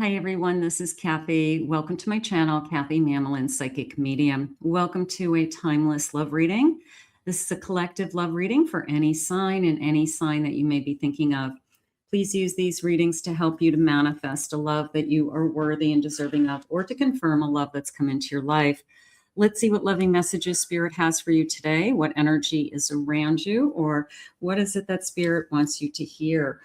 Hi, everyone. This is Kathy. Welcome to my channel, Kathy Mamolen, Psychic Medium. Welcome to a timeless love reading. This is a collective love reading for any sign and any sign that you may be thinking of. Please use these readings to help you to manifest a love that you are worthy and deserving of, or to confirm a love that's come into your life. Let's see what loving messages Spirit has for you today, what energy is around you, or what is it that Spirit wants you to hear.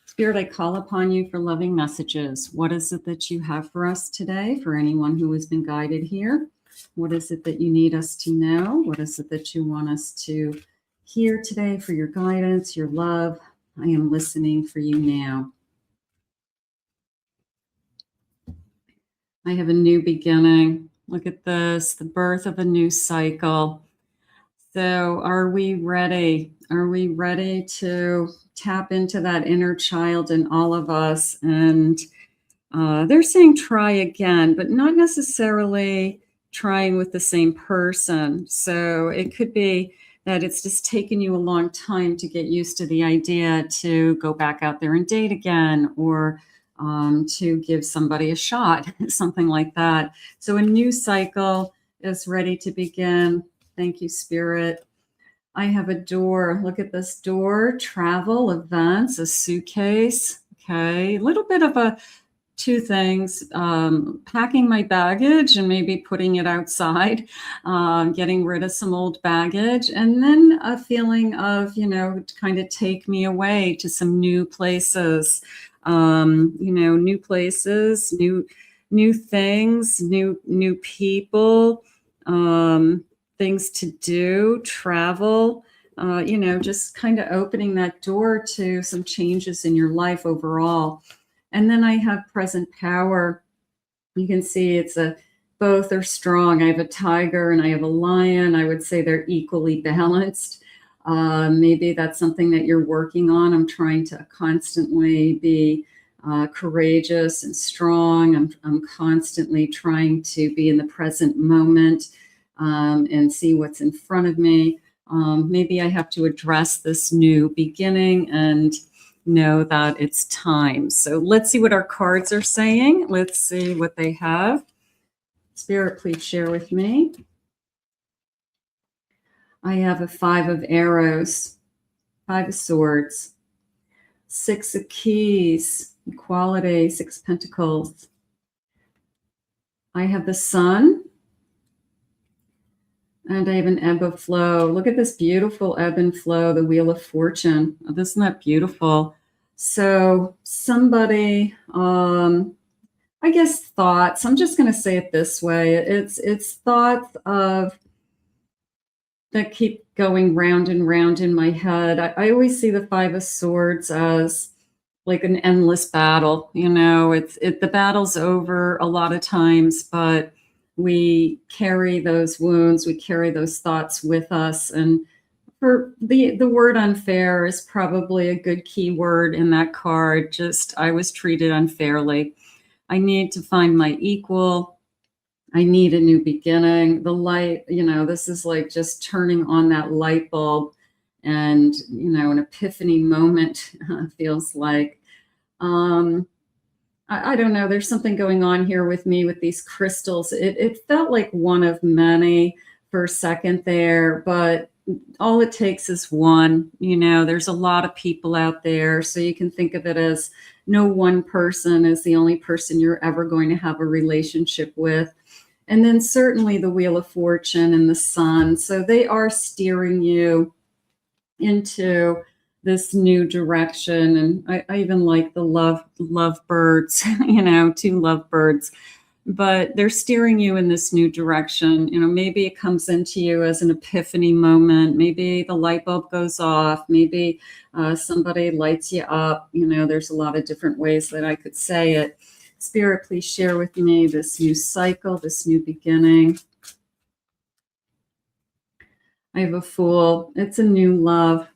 Spirit, I call upon you for loving messages. What is it that you have for us today, for anyone who has been guided here? What is it that you need us to know? What is it that you want us to hear today for your guidance, your love? I am listening for you now. I have a new beginning. Look at this, the birth of a new cycle. So are we ready? Are we ready to tap into that inner child in all of us? And they're saying try again, but not necessarily trying with the same person. So it could be that it's just taken you a long time to get used to the idea to go back out there and date again, or to give somebody a shot, something like that. So a new cycle is ready to begin. Thank you, Spirit. I have a door. Look at this door. Travel, events, a suitcase. Okay. A little bit of two things, packing my baggage and maybe putting it outside, getting rid of some old baggage, and then a feeling of, kind of take me away to some new places, new places, new things, new people, things to do, travel, just kind of opening that door to some changes in your life overall. And then I have present power. You can see both are strong. I have a tiger and I have a lion. I would say they're equally balanced. Maybe that's something that you're working on. I'm trying to constantly be courageous and strong. I'm constantly trying to be in the present moment and see what's in front of me. Maybe I have to address this new beginning and know that it's time. So let's see what our cards are saying. Let's see what they have. Spirit, please share with me. I have a 5 of arrows, 5 of swords, 6 of keys, equality, 6 pentacles. I have the sun, and I have an ebb of flow. Look at this beautiful ebb and flow, the Wheel of Fortune. Oh, isn't that beautiful? So somebody, I guess thoughts, I'm just going to say it this way. It's thoughts that keep going round and round in my head. I always see the 5 of swords as like an endless battle. The battle's over a lot of times, but we carry those wounds, we carry those thoughts with us. And for the word unfair is probably a good key word in that card. Just, I was treated unfairly. I need to find my equal. I need a new beginning. The light, this is like just turning on that light bulb and, an epiphany moment feels like. I don't know. There's something going on here with me with these crystals. It felt like one of many for a second there, but all it takes is one. There's a lot of people out there. So you can think of it as no one person is the only person you're ever going to have a relationship with. And then certainly the Wheel of Fortune and the sun. So they are steering you into this new direction. And I even like the love birds, 2 lovebirds, but they're steering you in this new direction. Maybe it comes into you as an epiphany moment. Maybe the light bulb goes off. Maybe somebody lights you up. There's a lot of different ways that I could say it. Spirit, please share with me this new cycle, this new beginning. I have a Fool. It's a new love.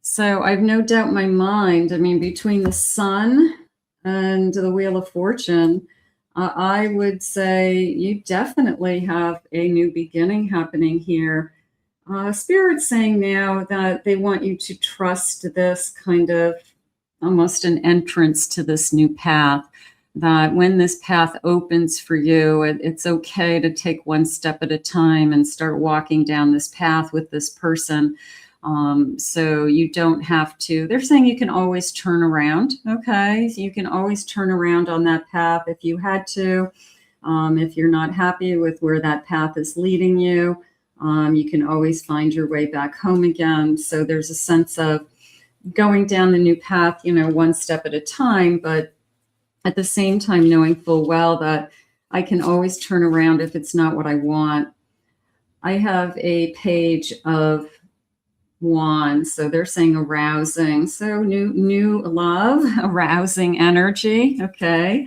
So I've no doubt in my mind, between the sun and the Wheel of Fortune, I would say you definitely have a new beginning happening here. Spirit's saying now that they want you to trust this kind of almost an entrance to this new path, that when this path opens for you, it's okay to take one step at a time and start walking down this path with this person. So you don't have to, they're saying you can always turn around. Okay. You can always turn around on that path if you had to. If you're not happy with where that path is leading you, you can always find your way back home again. So there's a sense of going down the new path, one step at a time, but at the same time knowing full well that I can always turn around if it's not what I want. I have a page of Wands, so they're saying arousing. So new love, arousing energy. Okay.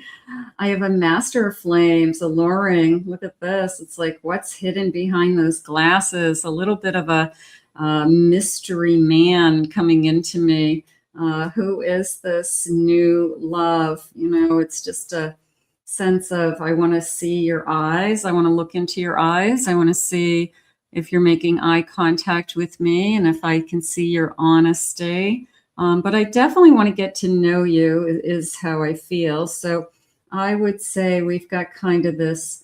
I have a Master of Flames, alluring. Look at this. It's like what's hidden behind those glasses. A little bit of a mystery man coming into me. Who is this new love? It's just a sense of, I want to see your eyes. I want to look into your eyes. I want to see if you're making eye contact with me and if I can see your honesty. But I definitely want to get to know you is how I feel. So I would say we've got kind of this,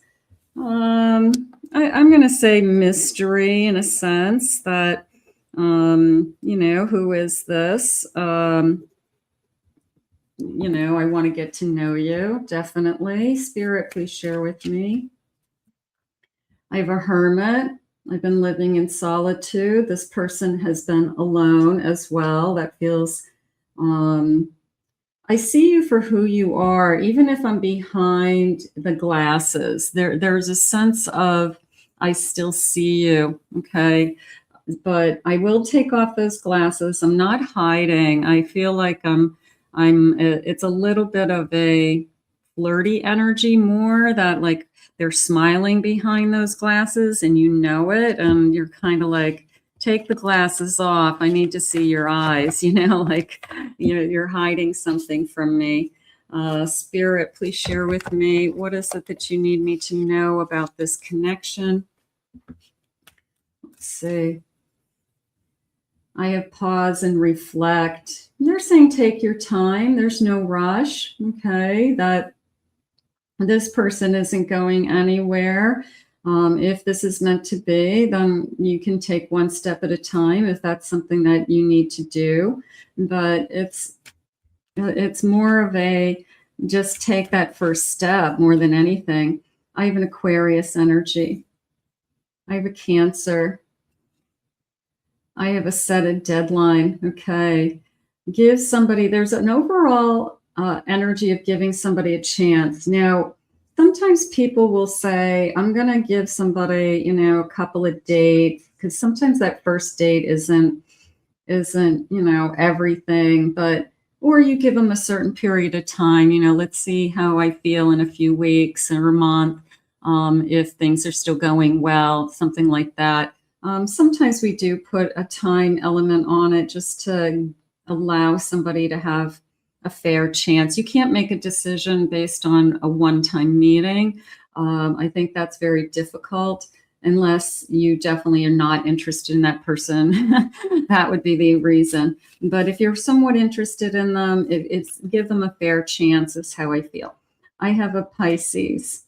I'm going to say mystery in a sense that, who is this? I want to get to know you, definitely. Spirit, please share with me. I have a Hermit. I've been living in solitude. This person has been alone as well. That feels, I see you for who you are, even if I'm behind the glasses. There's a sense of, I still see you, okay? But I will take off those glasses. I'm not hiding. I feel like it's a little bit of a flirty energy more, that like they're smiling behind those glasses and it, and you're kind of like, take the glasses off. I need to see your eyes, like you're hiding something from me. Spirit, please share with me, what is it that you need me to know about this connection? Let's see. I have pause and reflect. They're saying take your time. There's no rush. Okay, that this person isn't going anywhere. If this is meant to be, then you can take one step at a time if that's something that you need to do. But it's more of a just take that first step more than anything. I have an Aquarius energy. I have a Cancer. I have a set a deadline. Okay. Give somebody, there's an overall energy of giving somebody a chance. Now, sometimes people will say, I'm going to give somebody, a couple of dates, because sometimes that first date isn't, everything, or you give them a certain period of time, let's see how I feel in a few weeks or a month, if things are still going well, something like that. Sometimes we do put a time element on it just to allow somebody to have a fair chance. You can't make a decision based on a one-time meeting. I think that's very difficult unless you definitely are not interested in that person. That would be the reason. But if you're somewhat interested in them, it's give them a fair chance is how I feel. I have a Pisces.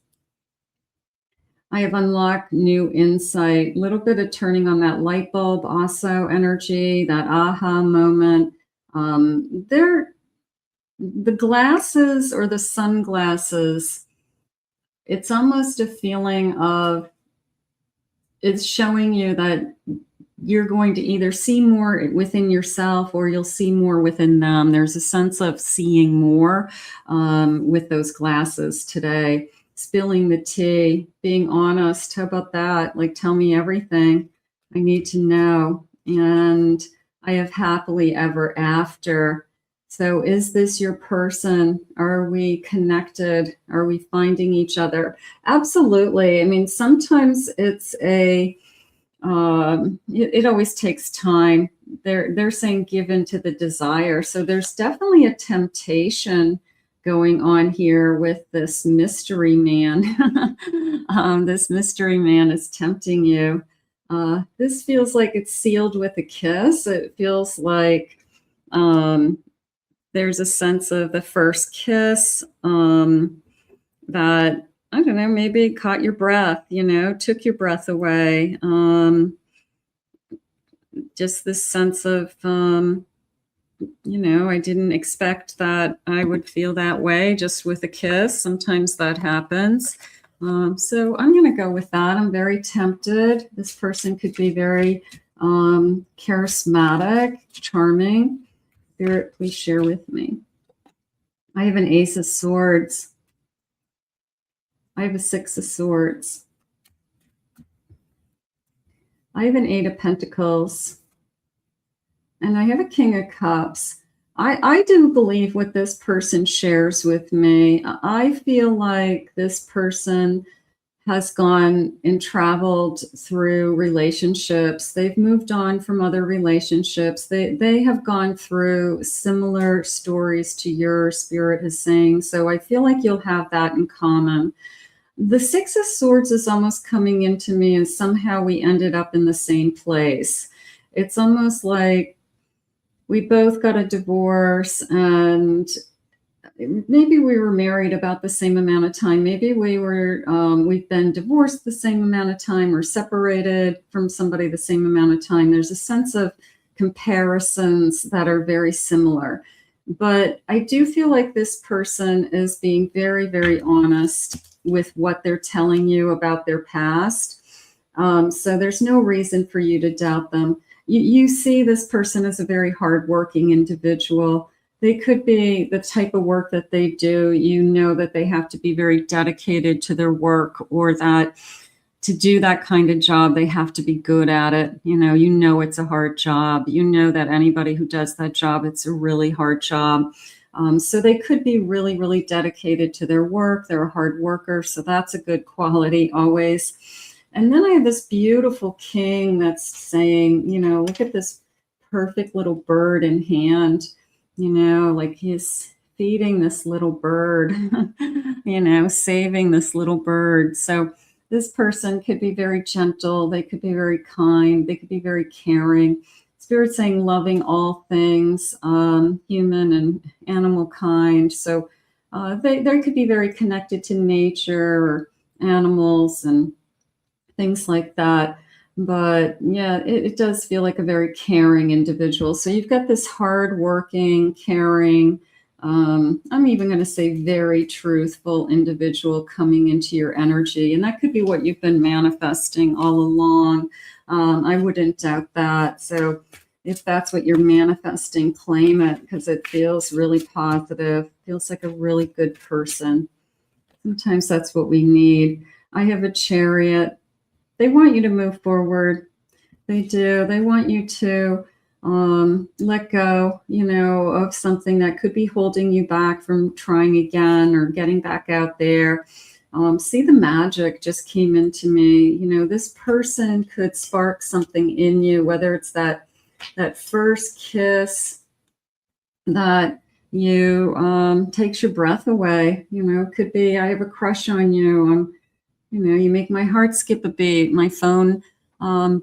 I have unlocked new insight, a little bit of turning on that light bulb also energy, that aha moment. The glasses or the sunglasses, it's almost a feeling of, it's showing you that you're going to either see more within yourself or you'll see more within them. There's a sense of seeing more with those glasses today. Spilling the tea, being honest. How about that? Like, tell me everything I need to know. And I have happily ever after. So is this your person? Are we connected? Are we finding each other? Absolutely. I mean, sometimes it's it always takes time. They're saying give in to the desire. So there's definitely a temptation going on here with this mystery man. This mystery man is tempting you. This feels like it's sealed with a kiss. It feels like There's a sense of the first kiss that, I don't know, maybe caught your breath, took your breath away. Just this sense of, I didn't expect that I would feel that way just with a kiss. Sometimes that happens. So I'm going to go with that. I'm very tempted. This person could be very charismatic, charming. Spirit, please share with me. I have an Ace of Swords. I have a Six of Swords. I have an Eight of Pentacles. And I have a King of Cups. I do believe what this person shares with me. I feel like this person has gone and traveled through relationships. They've moved on from other relationships. They have gone through similar stories to your Spirit is saying. So I feel like you'll have that in common. The Six of Swords is almost coming into me, and somehow we ended up in the same place. It's almost like we both got a divorce, and maybe we were married about the same amount of time. Maybe we've been divorced the same amount of time, or separated from somebody the same amount of time. There's a sense of comparisons that are very similar. But I do feel like this person is being very, very honest with what they're telling you about their past. So there's no reason for you to doubt them. You see this person as a very hardworking individual. They could be the type of work that they do. That they have to be very dedicated to their work, or that to do that kind of job, they have to be good at it. It's a hard job. That anybody who does that job, it's a really hard job. So they could be really, really dedicated to their work. They're a hard worker. So that's a good quality always. And then I have this beautiful king that's saying, look at this perfect little bird in hand, like he's feeding this little bird, saving this little bird. So this person could be very gentle. They could be very kind. They could be very caring. Spirit saying loving all things, human and animal kind. So they could be very connected to nature or animals and things like that. But yeah, it does feel like a very caring individual. So you've got this hardworking, caring, I'm even going to say very truthful individual coming into your energy. And that could be what you've been manifesting all along. I wouldn't doubt that. So if that's what you're manifesting, claim it, because it feels really positive. Feels like a really good person. Sometimes that's what we need. I have a Chariot. They want you to move forward. They do. They want you to let go, of something that could be holding you back from trying again or getting back out there. See, the magic just came into me. This person could spark something in you, whether it's that first kiss that takes your breath away. It could be, I have a crush on you. You make my heart skip a beat. My phone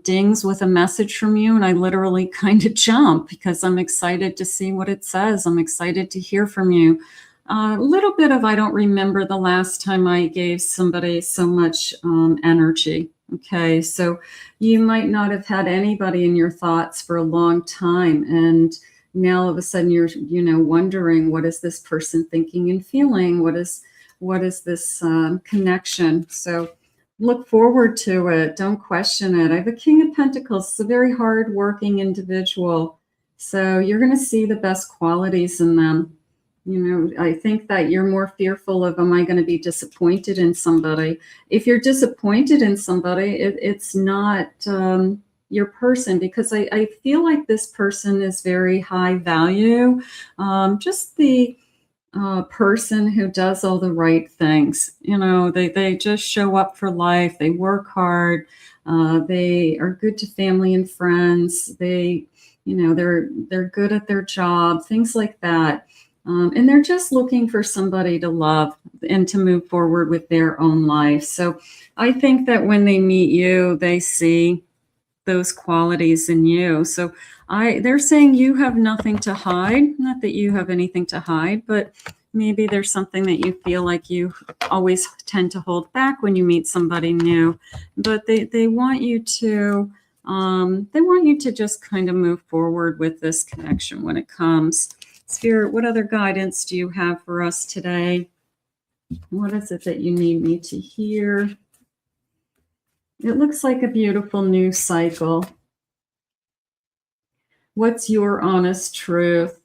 dings with a message from you, and I literally kind of jump because I'm excited to see what it says. I'm excited to hear from you. A little bit of, I don't remember the last time I gave somebody so much energy. Okay, so you might not have had anybody in your thoughts for a long time, and now all of a sudden you're wondering, what is this person thinking and feeling? What is this connection? So look forward to it. Don't question it. I have a King of Pentacles. It's a very hard-working individual. So you're going to see the best qualities in them. I think that you're more fearful of, am I going to be disappointed in somebody? If you're disappointed in somebody, it's not your person, because I feel like this person is very high value. Just the person who does all the right things. They just show up for life. They work hard. They are good to family and friends. They're good at their job, things like that. And they're just looking for somebody to love and to move forward with their own life. So I think that when they meet you, they see those qualities in you. So They're saying you have nothing to hide. Not that you have anything to hide, but maybe there's something that you feel like you always tend to hold back when you meet somebody new. But they want you to just kind of move forward with this connection when it comes. Spirit, what other guidance do you have for us today? What is it that you need me to hear? It looks like a beautiful new cycle. What's your honest truth?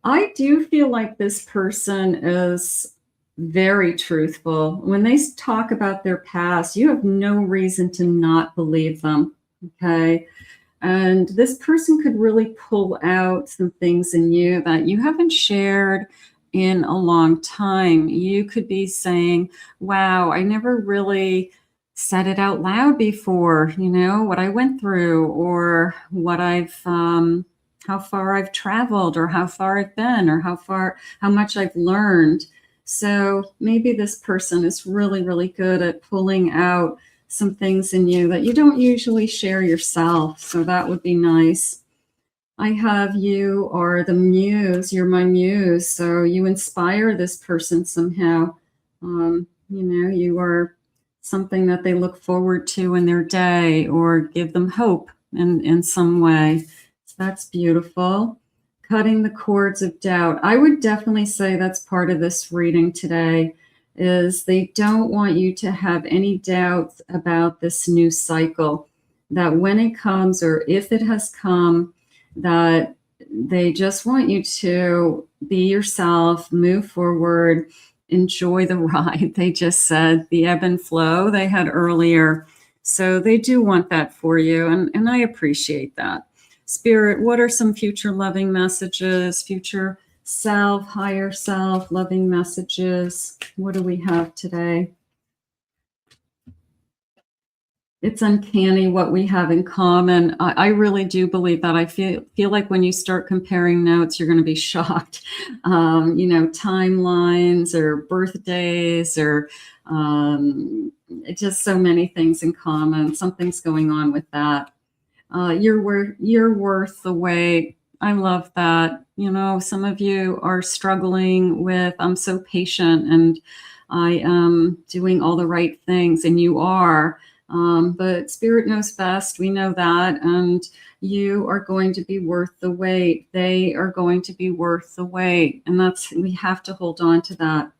I do feel like this person is very truthful. When they talk about their past, you have no reason to not believe them, okay? And this person could really pull out some things in you that you haven't shared in a long time. You could be saying, wow, I never really said it out loud before, what I went through, or what how far I've traveled, or how far I've been, or how much I've learned. So maybe this person is really, really good at pulling out some things in you that you don't usually share yourself. So that would be nice. I have you are the muse. You're my muse. So you inspire this person somehow. You are something that they look forward to in their day, or give them hope in some way. So that's beautiful. Cutting the cords of doubt. I would definitely say that's part of this reading today, is they don't want you to have any doubts about this new cycle, that when it comes, or if it has come, that they just want you to be yourself, move forward, enjoy the ride. They just said the ebb and flow they had earlier. So they do want that for you, and I appreciate that. Spirit, what are some future loving messages, future self, higher self, loving messages? What do we have today? It's uncanny what we have in common. I really do believe that. I feel like when you start comparing notes, you're going to be shocked. Timelines, or birthdays, or just so many things in common. Something's going on with that. You're worth the wait. I love that. Some of you are struggling with, I'm so patient and I am doing all the right things, and you are. But Spirit knows best. We know that. And you are going to be worth the wait. They are going to be worth the wait. And we have to hold on to that.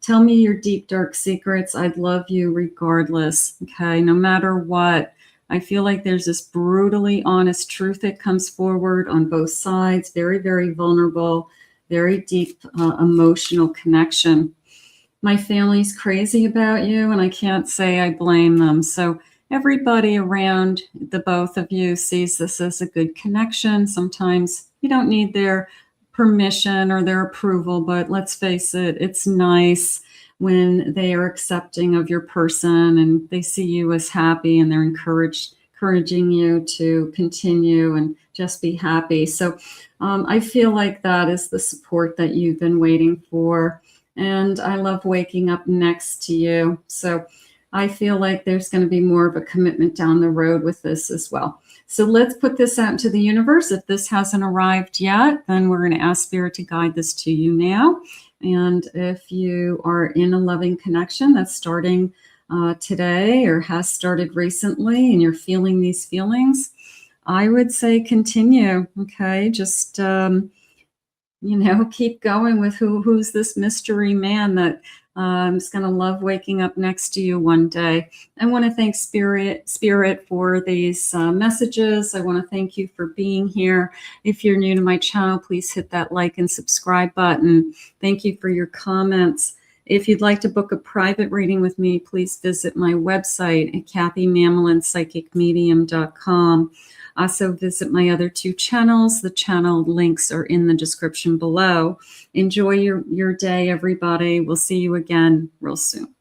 Tell me your deep, dark secrets. I'd love you regardless. Okay. No matter what. I feel like there's this brutally honest truth that comes forward on both sides. Very, very vulnerable, very deep emotional connection. My family's crazy about you, and I can't say I blame them. So everybody around the both of you sees this as a good connection. Sometimes you don't need their permission or their approval, but let's face it, it's nice when they are accepting of your person and they see you as happy, and they're encouraging you to continue and just be happy. So I feel like that is the support that you've been waiting for. And I love waking up next to you. So I feel like there's going to be more of a commitment down the road with this as well. So let's put this out into the universe. If this hasn't arrived yet, then we're going to ask Spirit to guide this to you now. And if you are in a loving connection that's starting today, or has started recently, and you're feeling these feelings, I would say continue. Okay. Just, keep going with who's this mystery man that is going to love waking up next to you one day. I want to thank Spirit for these messages. I want to thank you for being here. If you're new to my channel, please hit that like and subscribe button. Thank you for your comments. If you'd like to book a private reading with me, please visit my website at kathymamolenspsychicmedium.com. Also visit my other 2 channels. The channel links are in the description below. Enjoy your day, everybody. We'll see you again real soon.